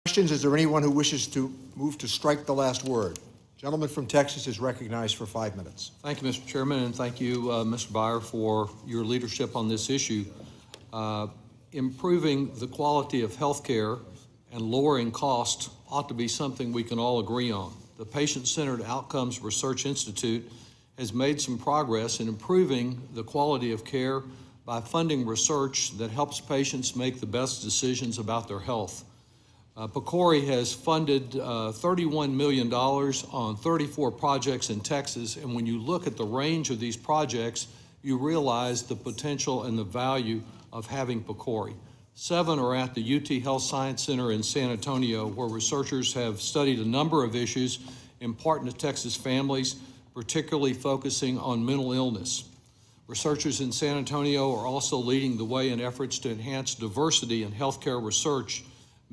Questions? Is there anyone who wishes to move to strike the last word? Gentleman from Texas is recognized for 5 minutes. Thank you, Mr. Chairman, and thank you, Mr. Byer, for your leadership on this issue. Improving the quality of health care and lowering costs ought to be something we can all agree on. The Patient-Centered Outcomes Research Institute has made some progress in improving the quality of care by funding research that helps patients make the best decisions about their health. PCORI has funded $31 million on 34 projects in Texas, and when you look at the range of these projects, you realize the potential and the value of having PCORI. 7 are at the UT Health Science Center in San Antonio, where researchers have studied a number of issues important to Texas families, particularly focusing on mental illness. Researchers in San Antonio are also leading the way in efforts to enhance diversity in healthcare research,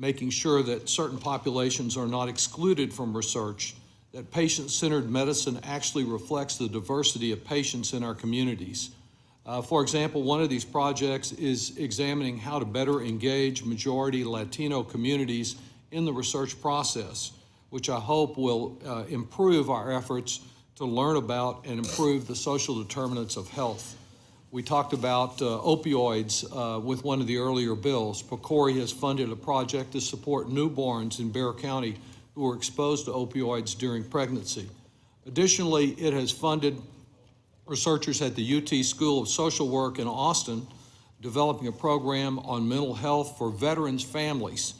making sure that certain populations are not excluded from research, that patient-centered medicine actually reflects the diversity of patients in our communities. For example, one of these projects is examining how to better engage majority Latino communities in the research process, which I hope will improve our efforts to learn about and improve the social determinants of health. We talked about opioids with one of the earlier bills. PCORI has funded a project to support newborns in Bexar County who were exposed to opioids during pregnancy. Additionally, it has funded researchers at the UT School of Social Work in Austin developing a program on mental health for veterans' families,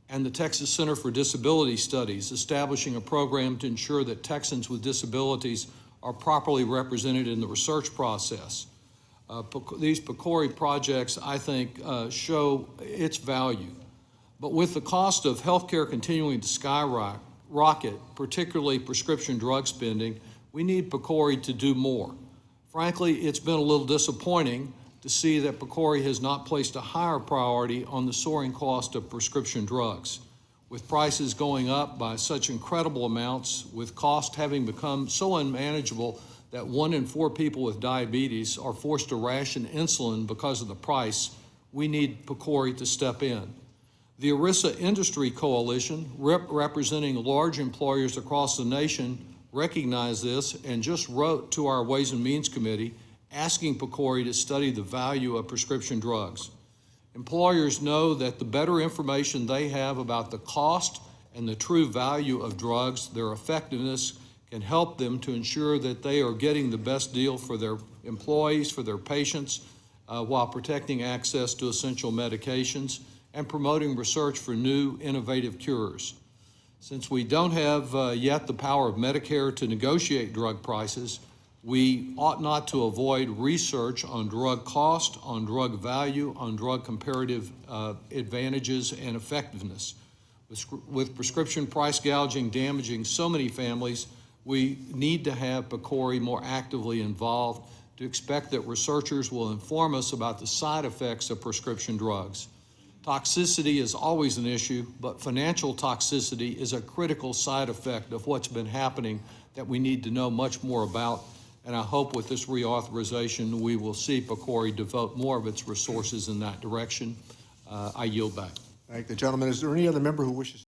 and the Texas Center for Disability Studies establishing a program to ensure that Texans with disabilities are properly represented in the research process. These PCORI projects, I think, show its value. But with the cost of healthcare continuing to skyrocket, particularly prescription drug spending, we need PCORI to do more. Frankly, it's been a little disappointing to see that PCORI has not placed a higher priority on the soaring cost of prescription drugs. With prices going up by such incredible amounts, with cost having become so unmanageable that 1 in 4 people with diabetes are forced to ration insulin because of the price, we need PCORI to step in. The ERISA Industry Coalition, representing large employers across the nation, recognized this and just wrote to our Ways and Means Committee asking PCORI to study the value of prescription drugs. Employers know that the better information they have about the cost and the true value of drugs, their effectiveness, can help them to ensure that they are getting the best deal for their employees, for their patients, while protecting access to essential medications and promoting research for new innovative cures. Since we don't have yet the power of Medicare to negotiate drug prices, we ought not to avoid research on drug cost, on drug value, on drug comparative advantages and effectiveness. With prescription price gouging damaging so many families, we need to have PCORI more actively involved to expect that researchers will inform us about the side effects of prescription drugs. Toxicity is always an issue, but financial toxicity is a critical side effect of what's been happening that we need to know much more about. And I hope with this reauthorization, we will see PCORI devote more of its resources in that direction. I yield back. Thank the gentleman. Is there any other member who wishes